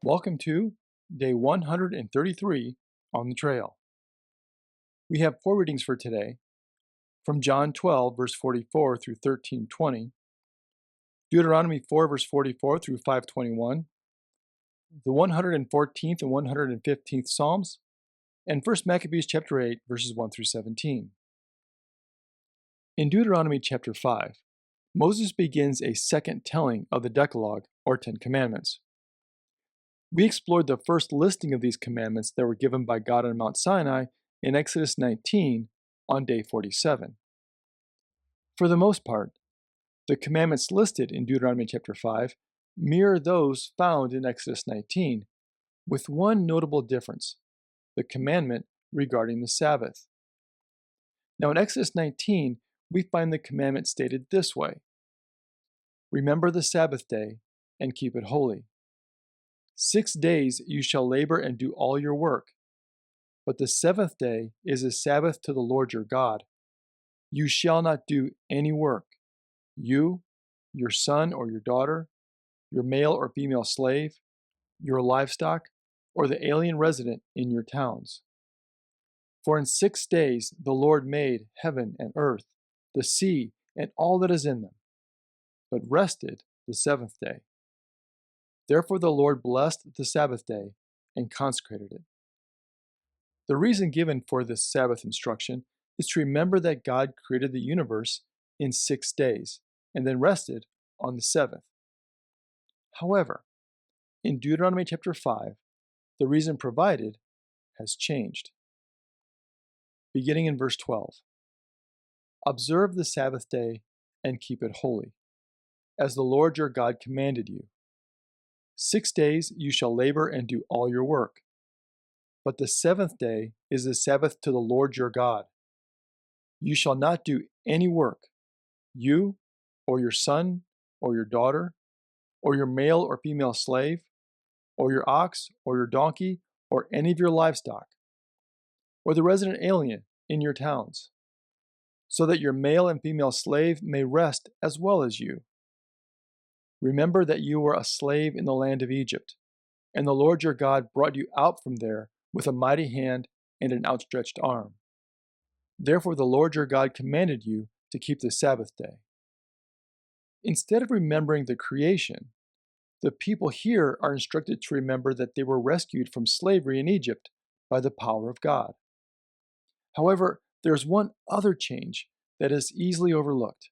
Welcome to day 133 on the trail. We have four readings for today from John 12, verse 44 through 13:20, Deuteronomy 4, verse 44 through 5:21, the 114th and 115th Psalms, and 1 Maccabees chapter 8, verses 1 through 17. In Deuteronomy chapter 5, Moses begins a second telling of the Decalogue, or Ten Commandments. We explored the first listing of these commandments that were given by God on Mount Sinai in Exodus 19 on day 47. For the most part, the commandments listed in Deuteronomy chapter 5 mirror those found in Exodus 19, with one notable difference: the commandment regarding the Sabbath. Now in Exodus 19, we find the commandment stated this way: "Remember the Sabbath day and keep it holy. 6 days you shall labor and do all your work, but the seventh day is a Sabbath to the Lord your God. You shall not do any work, you, your son or your daughter, your male or female slave, your livestock, or the alien resident in your towns. For in 6 days the Lord made heaven and earth, the sea, and all that is in them, but rested the seventh day. Therefore the Lord blessed the Sabbath day and consecrated it." The reason given for this Sabbath instruction is to remember that God created the universe in 6 days and then rested on the seventh. However, in Deuteronomy chapter 5, the reason provided has changed. Beginning in verse 12, "Observe the Sabbath day and keep it holy, as the Lord your God commanded you. 6 days you shall labor and do all your work, but the seventh day is the Sabbath to the Lord your God. You shall not do any work, you, or your son, or your daughter, or your male or female slave, or your ox, or your donkey, or any of your livestock, or the resident alien in your towns, so that your male and female slave may rest as well as you. Remember that you were a slave in the land of Egypt, and the Lord your God brought you out from there with a mighty hand and an outstretched arm. Therefore the Lord your God commanded you to keep the Sabbath day." Instead of remembering the creation, the people here are instructed to remember that they were rescued from slavery in Egypt by the power of God. However, there's one other change that is easily overlooked.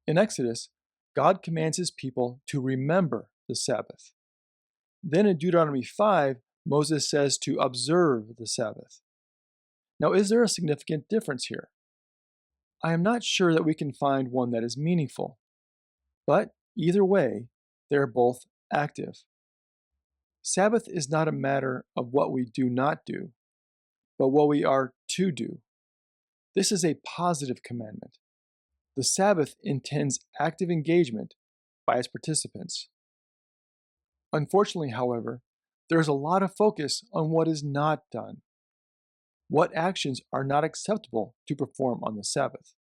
In Exodus, God commands his people to remember the Sabbath. Then in Deuteronomy 5, Moses says to observe the Sabbath. Now, is there a significant difference here? I am not sure that we can find one that is meaningful, but either way, they are both active. Sabbath is not a matter of what we do not do, but what we are to do. This is a positive commandment. The Sabbath intends active engagement by its participants. Unfortunately, however, there is a lot of focus on what is not done. What actions are not acceptable to perform on the Sabbath?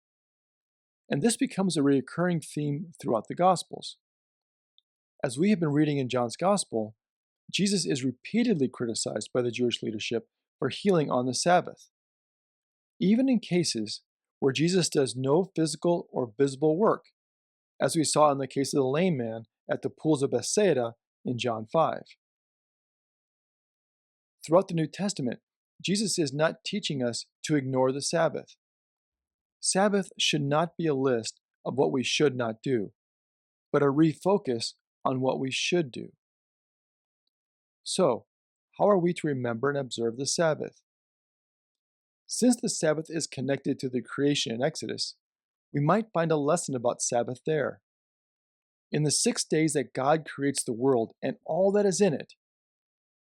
And this becomes a recurring theme throughout the Gospels. As we have been reading in John's Gospel, Jesus is repeatedly criticized by the Jewish leadership for healing on the Sabbath, even in cases where Jesus does no physical or visible work, as we saw in the case of the lame man at the pools of Bethsaida in John 5. Throughout the New Testament, Jesus is not teaching us to ignore the Sabbath. Sabbath should not be a list of what we should not do, but a refocus on what we should do. So, how are we to remember and observe the Sabbath? Since the Sabbath is connected to the creation in Exodus, we might find a lesson about Sabbath there. In the 6 days that God creates the world and all that is in it,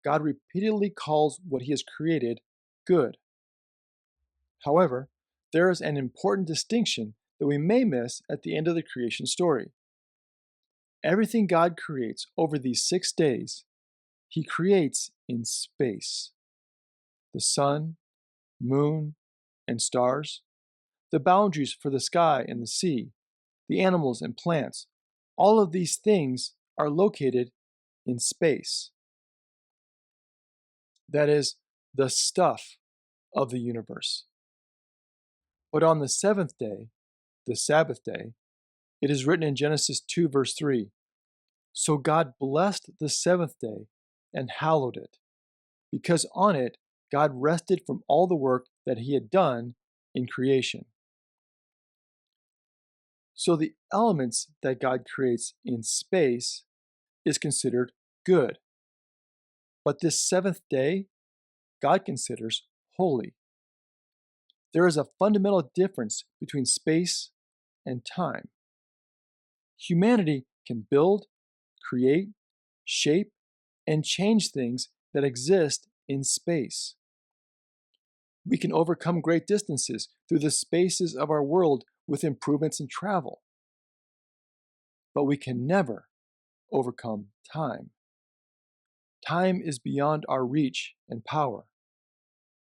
God repeatedly calls what he has created good. However, there is an important distinction that we may miss at the end of the creation story. Everything God creates over these 6 days, he creates in space. The sun, moon, and stars, the boundaries for the sky and the sea, the animals and plants, all of these things are located in space. That is, the stuff of the universe. But on the seventh day, the Sabbath day, it is written in Genesis 2, verse 3, "So God blessed the seventh day and hallowed it, because on it God rested from all the work that he had done in creation." So the elements that God creates in space is considered good. But this seventh day, God considers holy. There is a fundamental difference between space and time. Humanity can build, create, shape, and change things that exist in space. We can overcome great distances through the spaces of our world with improvements in travel. But we can never overcome time. Time is beyond our reach and power.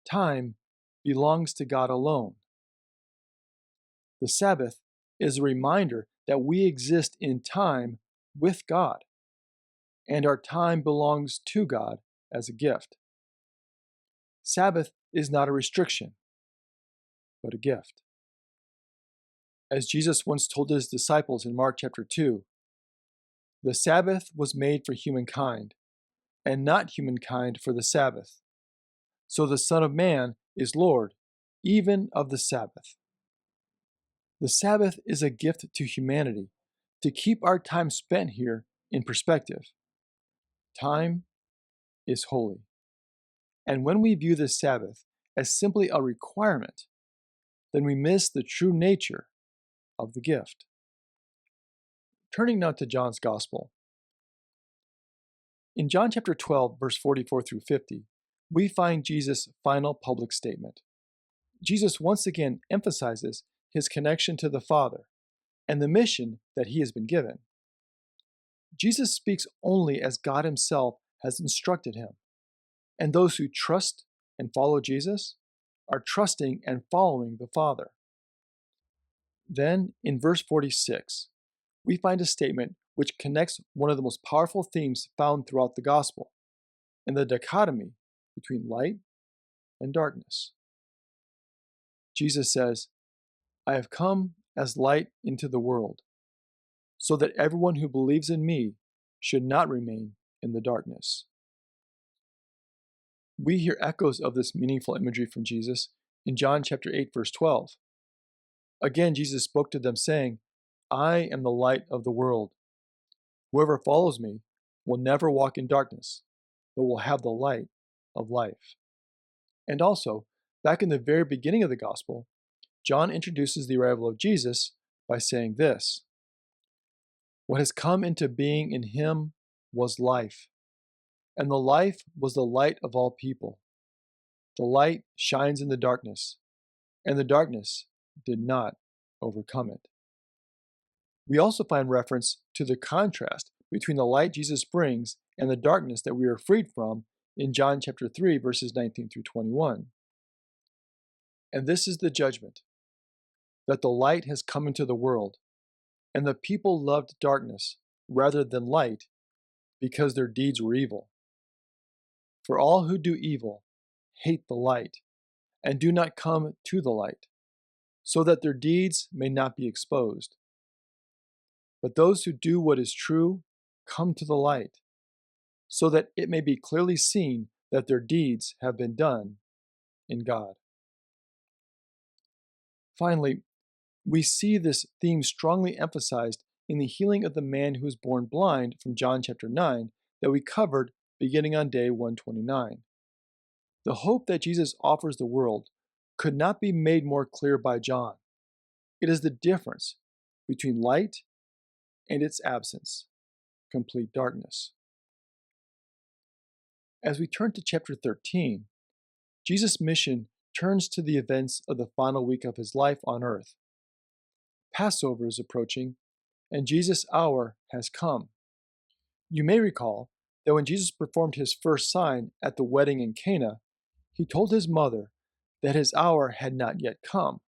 Time belongs to God alone. The Sabbath is a reminder that we exist in time with God, and our time belongs to God as a gift. Sabbath is not a restriction, but a gift. As Jesus once told his disciples in Mark chapter 2, "The Sabbath was made for humankind, and not humankind for the Sabbath. So the Son of Man is Lord, even of the Sabbath." The Sabbath is a gift to humanity to keep our time spent here in perspective. Time is holy. And when we view the Sabbath as simply a requirement, then we miss the true nature of the gift. Turning now to John's Gospel. In John chapter 12, verse 44 through 50, we find Jesus' final public statement. Jesus once again emphasizes his connection to the Father and the mission that he has been given. Jesus speaks only as God himself has instructed him, and those who trust and follow Jesus are trusting and following the Father. Then, in verse 46, we find a statement which connects one of the most powerful themes found throughout the Gospel, and the dichotomy between light and darkness. Jesus says, "I have come as light into the world, so that everyone who believes in me should not remain in the darkness." We hear echoes of this meaningful imagery from Jesus in John chapter 8, verse 12. Again, Jesus spoke to them saying, "I am the light of the world. Whoever follows me will never walk in darkness, but will have the light of life." And also, back in the very beginning of the gospel, John introduces the arrival of Jesus by saying this: "What has come into being in him was life, and the life was the light of all people. The light shines in the darkness, and the darkness did not overcome it." We also find reference to the contrast between the light Jesus brings and the darkness that we are freed from in John chapter 3, verses 19 through 21. "And this is the judgment, that the light has come into the world, and the people loved darkness rather than light, because their deeds were evil. For all who do evil hate the light, and do not come to the light, so that their deeds may not be exposed. But those who do what is true come to the light, so that it may be clearly seen that their deeds have been done in God." Finally, we see this theme strongly emphasized in the healing of the man who was born blind from John chapter 9 that we covered beginning on day 129. The hope that Jesus offers the world could not be made more clear by John. It is the difference between light and its absence, complete darkness. As we turn to chapter 13, Jesus' mission turns to the events of the final week of his life on earth. Passover is approaching, and Jesus' hour has come. You may recall that when Jesus performed his first sign at the wedding in Cana, he told his mother that his hour had not yet come.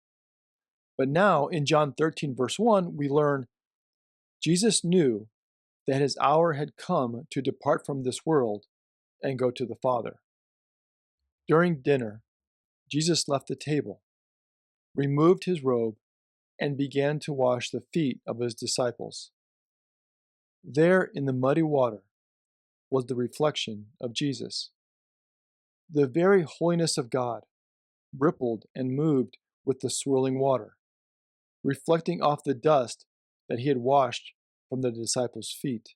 But now, in John 13, verse 1, we learn Jesus knew that his hour had come to depart from this world and go to the Father. During dinner, Jesus left the table, removed his robe, and began to wash the feet of his disciples. There in the muddy water was the reflection of Jesus. The very holiness of God rippled and moved with the swirling water, reflecting off the dust that he had washed from the disciples' feet.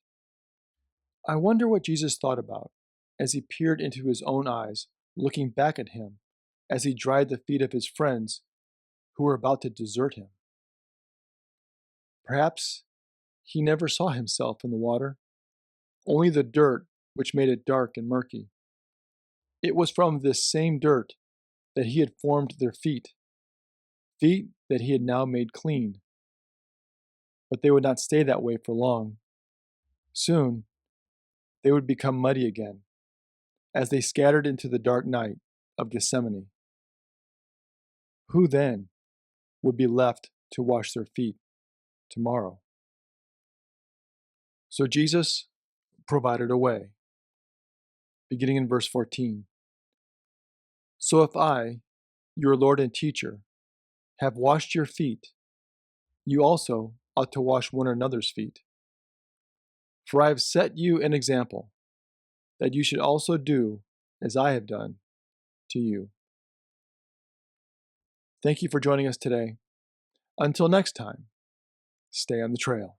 I wonder what Jesus thought about as he peered into his own eyes, looking back at him as he dried the feet of his friends who were about to desert him. Perhaps he never saw himself in the water, only the dirt which made it dark and murky. It was from this same dirt that he had formed their feet, feet that he had now made clean. But they would not stay that way for long. Soon, they would become muddy again, as they scattered into the dark night of Gethsemane. Who then would be left to wash their feet tomorrow? So Jesus provided a way, beginning in verse 14. So if I, your Lord and teacher, have washed your feet, you also ought to wash one another's feet. For I have set you an example, that you should also do as I have done to you. Thank you for joining us today. Until next time, stay on the trail.